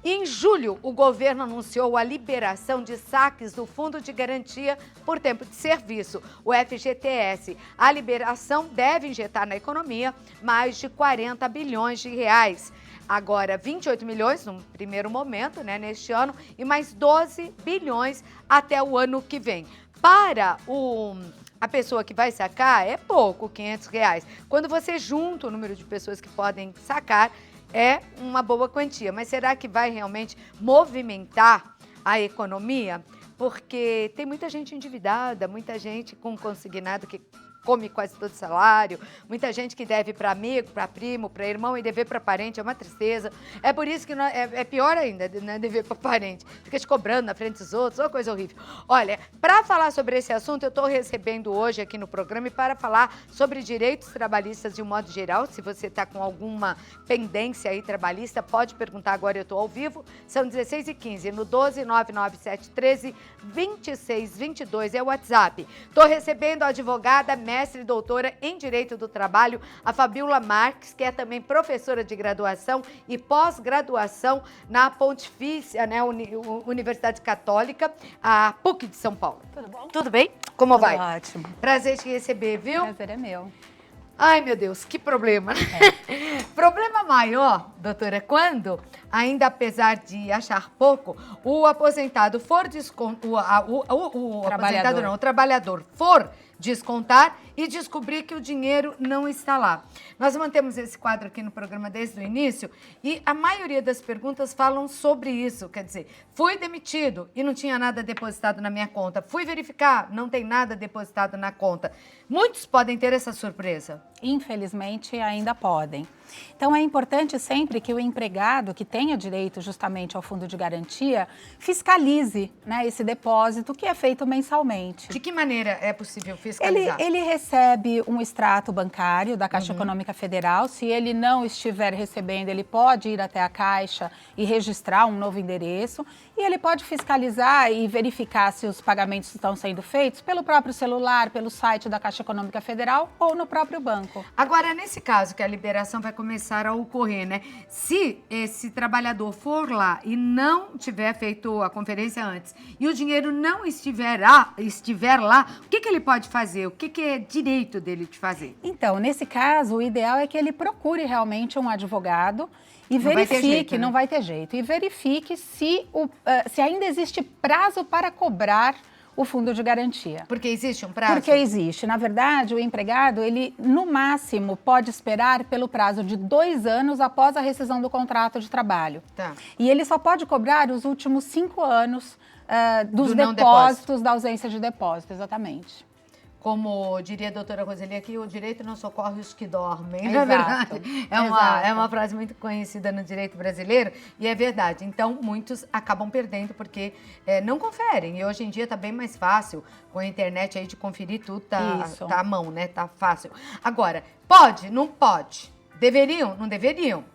Em julho, o governo anunciou a liberação de saques do Fundo de Garantia por Tempo de Serviço, o FGTS. A liberação deve injetar na economia mais de 40 bilhões de reais. Agora, 28 milhões no primeiro momento, né, neste ano, e mais 12 bilhões até o ano que vem. Para a pessoa que vai sacar, é pouco, R$500. Quando você junta o número de pessoas que podem sacar, é uma boa quantia. Mas será que vai realmente movimentar a economia? Porque tem muita gente endividada, muita gente com consignado que come quase todo o salário, muita gente que deve para amigo, para primo, para irmão e dever para parente, é uma tristeza. É por isso que é pior ainda, né, dever para parente. Fica te cobrando na frente dos outros, uma coisa horrível. Olha, para falar sobre esse assunto, eu estou recebendo hoje aqui no programa e para falar sobre direitos trabalhistas de um modo geral, se você está com alguma pendência aí trabalhista, pode perguntar agora, eu estou ao vivo, são 16h15, no 12997132622 é o WhatsApp. Estou recebendo a advogada mestre e doutora em Direito do Trabalho, a Fabíola Marques, que é também professora de graduação e pós-graduação na Pontifícia, né, Universidade Católica, a PUC de São Paulo. Tudo bom? Tudo bem? Como vai? Ótimo. Prazer te receber, viu? Prazer é meu. Ai, meu Deus, que problema. Problema maior, doutora, quando, ainda apesar de achar pouco, o aposentado for o trabalhador for descontar e descobrir que o dinheiro não está lá. Nós mantemos esse quadro aqui no programa desde o início e a maioria das perguntas falam sobre isso. Quer dizer, fui demitido e não tinha nada depositado na minha conta. Fui verificar, não tem nada depositado na conta. Muitos podem ter essa surpresa. Infelizmente, ainda podem. Então, é importante sempre que o empregado que tenha direito justamente ao fundo de garantia fiscalize, né, esse depósito que é feito mensalmente. De que maneira é possível fiscalizar? Ele recebe um extrato bancário da Caixa Econômica Federal. Se ele não estiver recebendo, ele pode ir até a Caixa e registrar um novo endereço. E ele pode fiscalizar e verificar se os pagamentos estão sendo feitos pelo próprio celular, pelo site da Caixa Econômica Federal ou no próprio banco. Agora, nesse caso que a liberação vai começar a ocorrer, né? Se esse trabalhador for lá e não tiver feito a conferência antes e o dinheiro não estiver lá, o que ele pode fazer? O que é direito dele de fazer? Então, nesse caso, o ideal é que ele procure realmente um advogado e verifique, não vai ter jeito, e verifique se ainda existe prazo para cobrar o fundo de garantia. Porque existe um prazo? Porque existe. Na verdade, o empregado, ele no máximo pode esperar pelo prazo de 2 anos após a rescisão do contrato de trabalho. Tá. E ele só pode cobrar os últimos 5 anos dos depósitos, da ausência de depósito, exatamente. Como diria a doutora Roseli aqui, o direito não socorre os que dormem. Exato, não é verdade? É uma frase muito conhecida no direito brasileiro e é verdade. Então, muitos acabam perdendo porque não conferem. E hoje em dia tá bem mais fácil, com a internet aí de conferir tudo, tá à mão, né? Tá fácil. Agora, pode? Não pode. Deveriam? Não deveriam.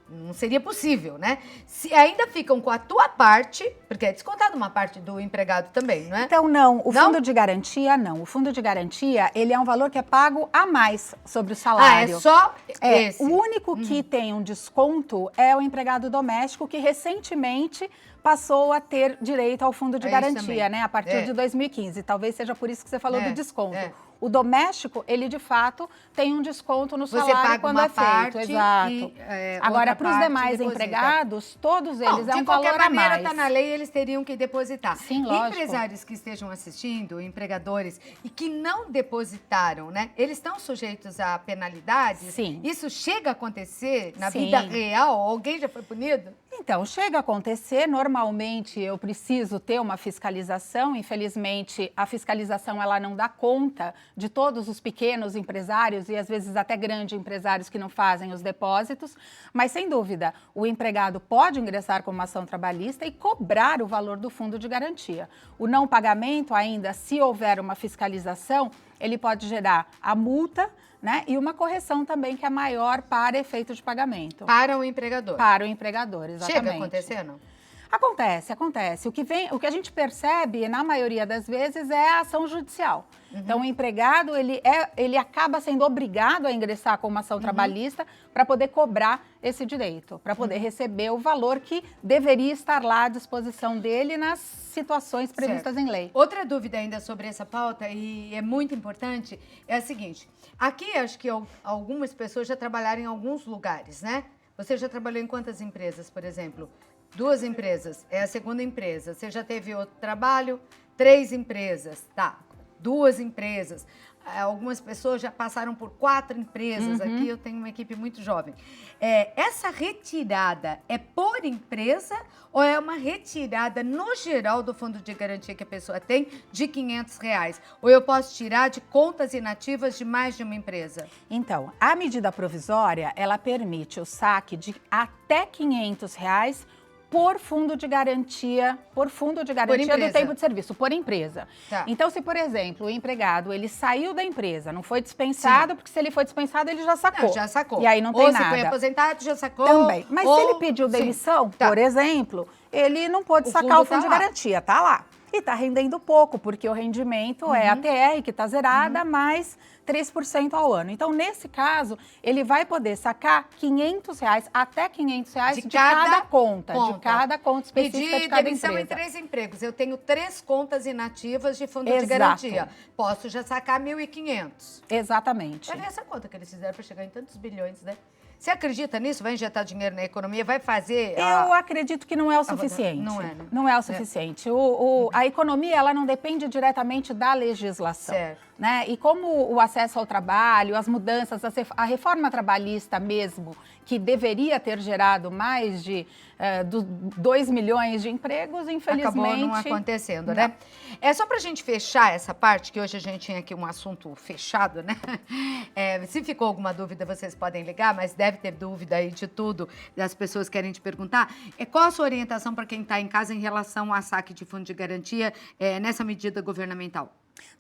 Não seria possível, né? Se ainda ficam com a tua parte, porque é descontado uma parte do empregado também, não é? Então, não. O fundo de garantia, não. O fundo de garantia, ele é um valor que é pago a mais sobre o salário. Ah, é só esse? O único que tem um desconto é o empregado doméstico, que recentemente passou a ter direito ao fundo de garantia, né? A partir de 2015. Talvez seja por isso que você falou do desconto. O doméstico, ele de fato tem um desconto no salário quando é feito. Exato. Agora, para os demais empregados, todos eles é um valor a mais. De qualquer maneira, está na lei, eles teriam que depositar. Sim, lógico. Empresários que estejam assistindo, empregadores, e que não depositaram, né? Eles estão sujeitos a penalidades? Sim. Isso chega a acontecer na vida real? Alguém já foi punido? Então, chega a acontecer, normalmente eu preciso ter uma fiscalização, infelizmente a fiscalização ela não dá conta de todos os pequenos empresários e às vezes até grandes empresários que não fazem os depósitos, mas sem dúvida o empregado pode ingressar com uma ação trabalhista e cobrar o valor do fundo de garantia. O não pagamento ainda, se houver uma fiscalização, ele pode gerar a multa, né? E uma correção também que é maior para efeito de pagamento. Para o empregador? Para o empregador, exatamente. Chega a acontecer, não? Acontece. O que a gente percebe, na maioria das vezes, é a ação judicial. Então, o empregado, ele acaba sendo obrigado a ingressar com uma ação trabalhista para poder cobrar esse direito, para poder receber o valor que deveria estar lá à disposição dele nas situações previstas em lei. Outra dúvida ainda sobre essa pauta, e é muito importante, é a seguinte. Aqui, acho que algumas pessoas já trabalharam em alguns lugares, né? Você já trabalhou em quantas empresas, por exemplo? 2 empresas, é a segunda empresa. Você já teve outro trabalho? 3 empresas, tá. 2 empresas. Algumas pessoas já passaram por 4 empresas. Aqui eu tenho uma equipe muito jovem. Essa retirada é por empresa ou é uma retirada no geral do fundo de garantia que a pessoa tem de R$500? Ou eu posso tirar de contas inativas de mais de uma empresa? Então, a medida provisória, ela permite o saque de até R$500 por fundo de garantia do tempo de serviço, por empresa. Tá. Então, se, por exemplo, o empregado, ele saiu da empresa, não foi dispensado, porque se ele foi dispensado, ele já sacou. Não, já sacou. E aí não tem ou nada. Ou se foi aposentado, já sacou. Também. Mas se ele pediu demissão, por exemplo, ele não pôde sacar o fundo de garantia, tá lá. E tá rendendo pouco, porque o rendimento é a TR, que tá zerada, mais 3% ao ano. Então, nesse caso, ele vai poder sacar R$500, até R$500 de cada conta. De cada conta específica de cada demissão empresa. em 3 empregos. Eu tenho 3 contas inativas de fundo de garantia. Posso já sacar 1.500. Exatamente. Vai ver essa conta que eles fizeram para chegar em tantos bilhões, né? Você acredita nisso? Vai injetar dinheiro na economia? Vai fazer... Eu acredito que não é o suficiente. Não é, né? Não é o suficiente. A economia, ela não depende diretamente da legislação. Certo. Né? E como o acesso ao trabalho, as mudanças, a reforma trabalhista mesmo, que deveria ter gerado mais de 2 milhões de empregos, infelizmente... Acabou não acontecendo, né? É só pra gente fechar essa parte, que hoje a gente tinha aqui um assunto fechado, né? Se ficou alguma dúvida, vocês podem ligar, mas deve ter dúvida aí de tudo, das pessoas querem te perguntar. Qual a sua orientação para quem está em casa em relação ao saque de fundo de garantia nessa medida governamental?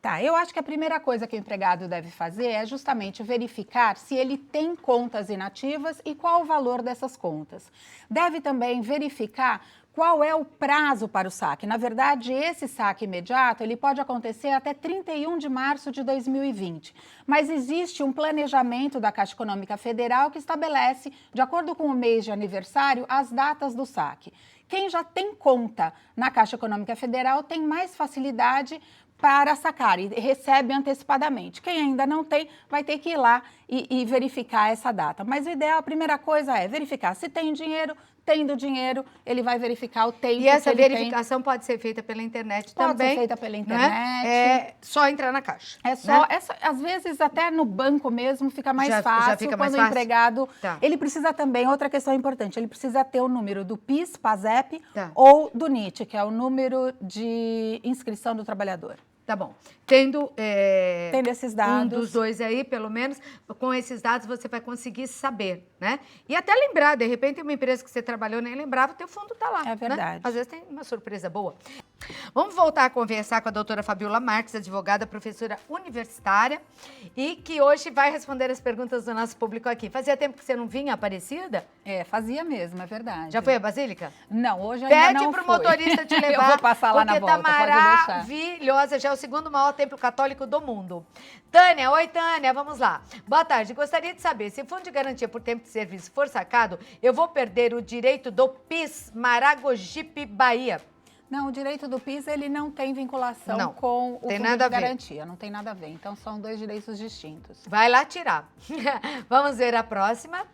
Tá, eu acho que a primeira coisa que o empregado deve fazer é justamente verificar se ele tem contas inativas e qual o valor dessas contas. Deve também verificar qual é o prazo para o saque. Na verdade, esse saque imediato, ele pode acontecer até 31 de março de 2020. Mas existe um planejamento da Caixa Econômica Federal que estabelece, de acordo com o mês de aniversário, as datas do saque. Quem já tem conta na Caixa Econômica Federal tem mais facilidade para sacar e recebe antecipadamente. Quem ainda não tem, vai ter que ir lá e verificar essa data. Mas o ideal, a primeira coisa é verificar se tem dinheiro. Tendo dinheiro, ele vai verificar o tempo que ele tem. E essa verificação pode ser feita pela internet também. Pode ser feita pela internet. É só entrar na Caixa. É só, né? Às vezes até no banco mesmo fica mais fácil. Já fica mais fácil. O empregado, ele precisa também, outra questão importante, ele precisa ter o número do PIS, PASEP ou do NIT, que é o número de inscrição do trabalhador. Tá bom. Tendo esses dados. Um dos dois aí, pelo menos, com esses dados você vai conseguir saber, né? E até lembrar, de repente, uma empresa que você trabalhou nem lembrava, teu fundo tá lá. É verdade. Né? Às vezes tem uma surpresa boa. Vamos voltar a conversar com a doutora Fabiola Marques, advogada, professora universitária, e que hoje vai responder as perguntas do nosso público aqui. Fazia tempo que você não vinha, Aparecida? Fazia mesmo, é verdade. Já foi à Basílica? Não, hoje ainda não fui. Pede pro motorista te levar. Eu vou passar lá na volta, porque tá maravilhosa, já é o segundo maior templo católico do mundo. Tânia, oi Tânia, vamos lá. Boa tarde, gostaria de saber, se fundo de garantia por tempo de serviço for sacado, eu vou perder o direito do PIS Maragogipe, Bahia? Não, o direito do PIS, ele não tem vinculação com o fundo de garantia. Não tem nada a ver. Então, são 2 direitos distintos. Vai lá tirar. Vamos ver a próxima.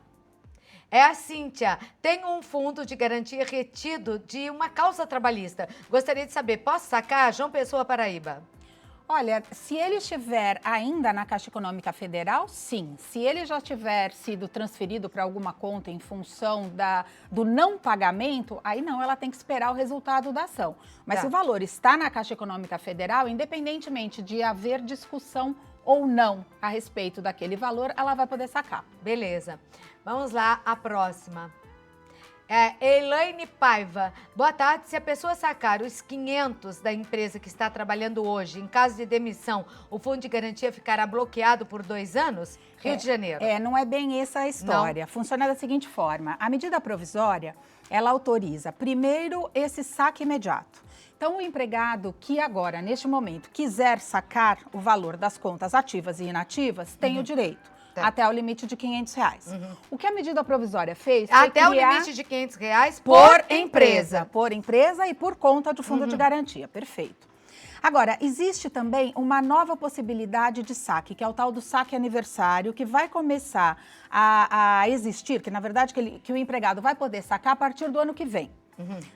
É a Cíntia. Tem um fundo de garantia retido de uma causa trabalhista. Gostaria de saber, posso sacar? João Pessoa, Paraíba. Olha, se ele estiver ainda na Caixa Econômica Federal, sim. Se ele já tiver sido transferido para alguma conta em função do não pagamento, aí não, ela tem que esperar o resultado da ação. Mas se o valor está na Caixa Econômica Federal, independentemente de haver discussão ou não a respeito daquele valor, ela vai poder sacar. Beleza. Vamos lá, a próxima. Elaine Paiva. Boa tarde. Se a pessoa sacar os 500 da empresa que está trabalhando hoje, em caso de demissão, o fundo de garantia ficará bloqueado por 2 anos? Rio de Janeiro. Não é bem essa a história. Não. Funciona da seguinte forma. A medida provisória, ela autoriza, primeiro, esse saque imediato. Então, o empregado que agora, neste momento, quiser sacar o valor das contas ativas e inativas, tem o direito. Tá. Até o limite de R$500. O que a medida provisória fez foi Até o criar limite de R$500 por empresa. Por empresa e por conta do fundo de garantia. Perfeito. Agora, existe também uma nova possibilidade de saque, que é o tal do saque aniversário, que vai começar a existir, que na verdade que o empregado vai poder sacar a partir do ano que vem.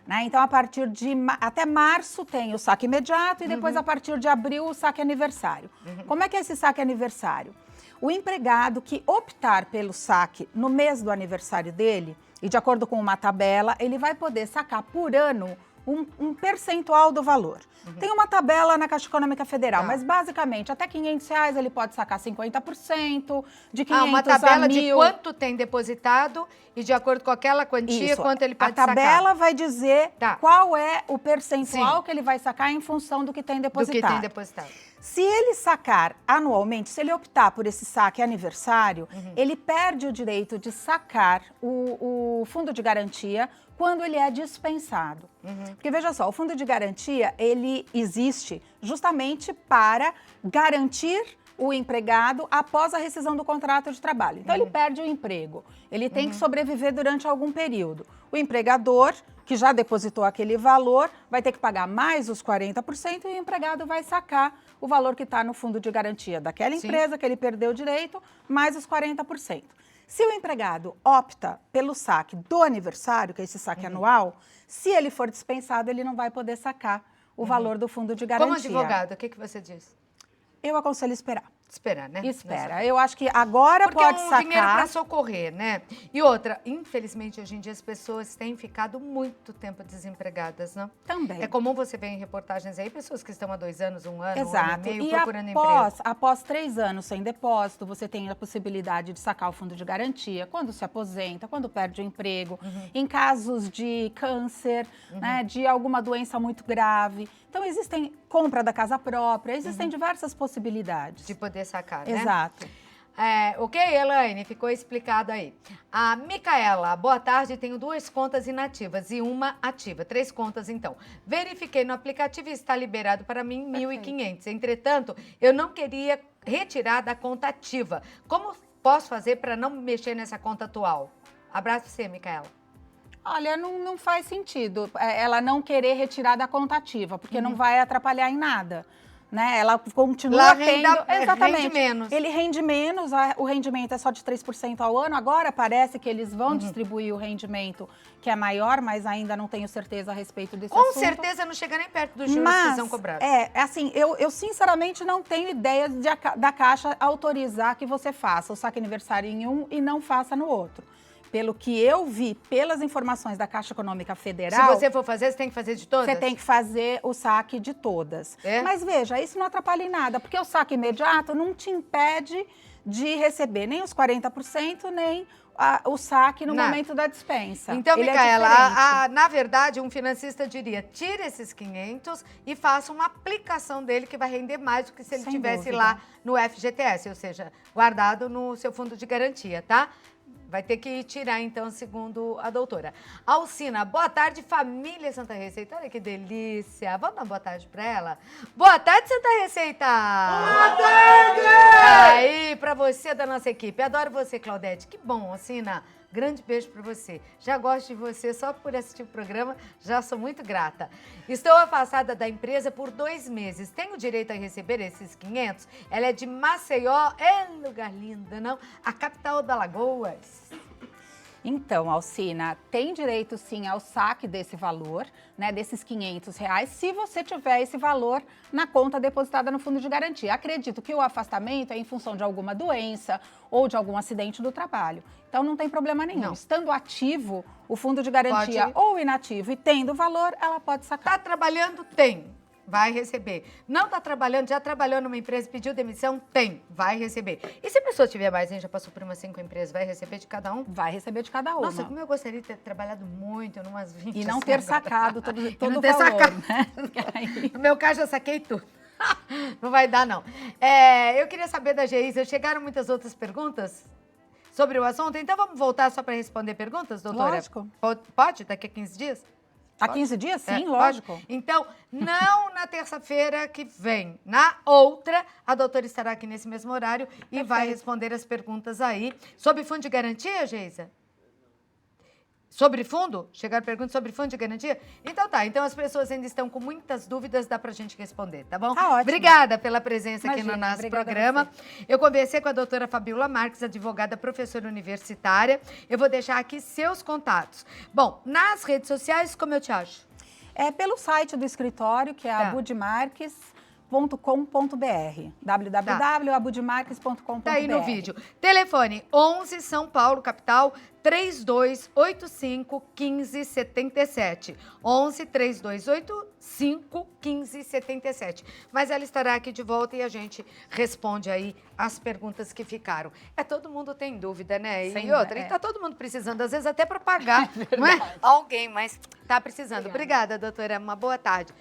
Né? Então, a partir de até março tem o saque imediato e depois, a partir de abril, o saque aniversário. Como é que é esse saque aniversário? O empregado que optar pelo saque no mês do aniversário dele, e de acordo com uma tabela, ele vai poder sacar por ano um percentual do valor. Tem uma tabela na Caixa Econômica Federal, mas basicamente até R$500 ele pode sacar 50%, de 500 uma tabela a 1.000. de quanto tem depositado e de acordo com aquela quantia, Isso. quanto ele pode sacar. A tabela sacar. vai dizer qual é o percentual que ele vai sacar em função do que tem depositado. Do que tem depositado. Se ele sacar anualmente, se ele optar por esse saque aniversário, ele perde o direito de sacar o fundo de garantia quando ele é dispensado. Porque, veja só, o fundo de garantia, ele existe justamente para garantir o empregado após a rescisão do contrato de trabalho. Então, ele perde o emprego, ele tem que sobreviver durante algum período. O empregador, que já depositou aquele valor, vai ter que pagar mais os 40% e o empregado vai sacar o valor que está no fundo de garantia daquela empresa que ele perdeu o direito, mais os 40%. Se o empregado opta pelo saque do aniversário, que é esse saque anual, se ele for dispensado, ele não vai poder sacar o valor do fundo de garantia. Como advogado, o que você diz? Eu aconselho esperar. Esperar, né? Espera. Eu acho que agora porque pode é um sacar. dinheiro para socorrer, né? E outra, infelizmente, hoje em dia as pessoas têm ficado muito tempo desempregadas, não? Também. É comum você ver em reportagens aí pessoas que estão há 2 anos, 1 ano, Exato. 1 ano e meio E procurando emprego. após 3 anos sem depósito, você tem a possibilidade de sacar o fundo de garantia quando se aposenta, quando perde o emprego, em casos de câncer, né, de alguma doença muito grave. Então, existem compra da casa própria, existem diversas possibilidades. De poder sacar, né? Exato. Ok, Elaine, ficou explicado aí. A Micaela, boa tarde, tenho 2 contas inativas e uma ativa, 3 contas então. Verifiquei no aplicativo e está liberado para mim 1.500. Entretanto, eu não queria retirar da conta ativa. Como posso fazer para não mexer nessa conta atual? Abraço pra você, Micaela. Olha, não faz sentido ela não querer retirar da conta ativa, porque não vai atrapalhar em nada. Né? Ela continua tendo... Exatamente. Rende menos. Ele rende menos, o rendimento é só de 3% ao ano. Agora parece que eles vão distribuir o rendimento que é maior, mas ainda não tenho certeza a respeito desse assunto. Com certeza não chega nem perto dos juros que são cobrados. Assim, eu sinceramente não tenho ideia da Caixa autorizar que você faça o saque aniversário em um e não faça no outro. Pelo que eu vi, pelas informações da Caixa Econômica Federal... Se você for fazer, você tem que fazer de todas? Você tem que fazer o saque de todas. Mas veja, isso não atrapalha em nada, porque o saque imediato não te impede de receber nem os 40%, nem o saque no momento da dispensa. Então, Micaela, na verdade, um financista diria, tira esses 500 e faça uma aplicação dele que vai render mais do que se ele tivesse lá no FGTS, ou seja, guardado no seu fundo de garantia, tá? Vai ter que tirar, então, segundo a doutora. Alcina, boa tarde, família Santa Receita. Olha que delícia. Vamos dar boa tarde pra ela? Boa tarde, Santa Receita! Boa tarde! Aí, pra você da nossa equipe. Adoro você, Claudete. Que bom, Alcina. Grande beijo para você. Já gosto de você só por assistir o programa, já sou muito grata. Estou afastada da empresa por 2 meses. Tenho direito a receber esses 500? Ela é de Maceió, lugar lindo, não? A capital da Alagoas. Então, Alcina, tem direito sim ao saque desse valor, né, desses R$500, se você tiver esse valor na conta depositada no fundo de garantia. Acredito que o afastamento é em função de alguma doença ou de algum acidente do trabalho. Então, não tem problema nenhum. Não. Estando ativo o fundo de garantia ou inativo e tendo valor, ela pode sacar. Está trabalhando? Tem. Vai receber. Não está trabalhando, já trabalhou numa empresa, pediu demissão? Tem, vai receber. E se a pessoa tiver mais, já passou por umas 5 empresas, vai receber de cada um? Vai receber de cada uma. Nossa, como eu gostaria de ter trabalhado muito, numas 20. E não ter sacado todo o ter valor, sacado. né? No meu caso, eu saquei tudo. Não vai dar, não. Eu queria saber da Geisa, chegaram muitas outras perguntas? sobre o assunto. Então vamos voltar só para responder perguntas, doutora? Lógico. Pode? Daqui a 15 dias? Há 15 dias? Sim, É, lógico. pode? Então, não na terça-feira que vem. Na outra, a doutora estará aqui nesse mesmo horário e vai responder as perguntas aí. Sobre fundo de garantia, Geisa? Sobre fundo? Chegaram perguntas sobre fundo de garantia? Então tá, então as pessoas ainda estão com muitas dúvidas, dá pra gente responder, tá bom? Tá ótimo. Obrigada pela presença aqui no Imagina, nosso obrigada a programa. Eu conversei com a doutora Fabiola Marques, advogada, professora universitária. Eu vou deixar aqui seus contatos. Bom, nas redes sociais, como eu te acho? É pelo site do escritório, que é abudmarques.com.br. www.abudmarques.com.br. Tá aí no vídeo. Telefone 11 São Paulo, capital, 3285 1577. 11 3285 1577. Mas ela estará aqui de volta e a gente responde aí as perguntas que ficaram. Todo mundo tem dúvida, né? E outra, e tá todo mundo precisando, às vezes até para pagar, não é? Alguém, mas tá precisando. Obrigada, doutora. Uma boa tarde.